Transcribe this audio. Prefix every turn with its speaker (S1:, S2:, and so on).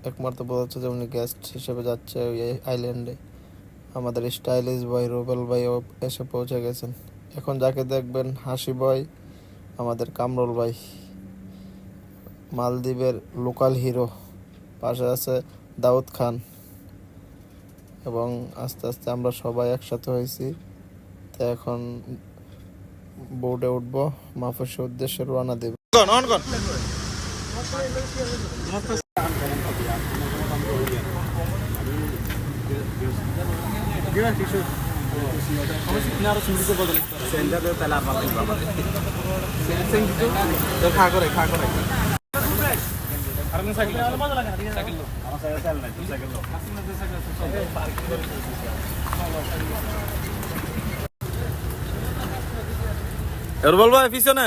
S1: একমাত্র বোঝা যাচ্ছে যে উনি গেস্ট হিসেবে যাচ্ছে ওই আইল্যান্ডে। আমাদের স্টাইলিশ বয় রুবেল ভাইও এসে পৌঁছে গেছেন। এখন যাকে দেখবেন হাসি বয় আমাদের কামরুল ভাই, মালদ্বীপের লোকাল হিরো। পাশে আছে দাউদ খান। এবং আস্তে আস্তে আমরা সবাই একসাথে হয়েছি। তো এখন বোর্ডে উঠবো, মাফুসের উদ্দেশ্যে রওনা দেব।
S2: রুবেল ভাই পিছনে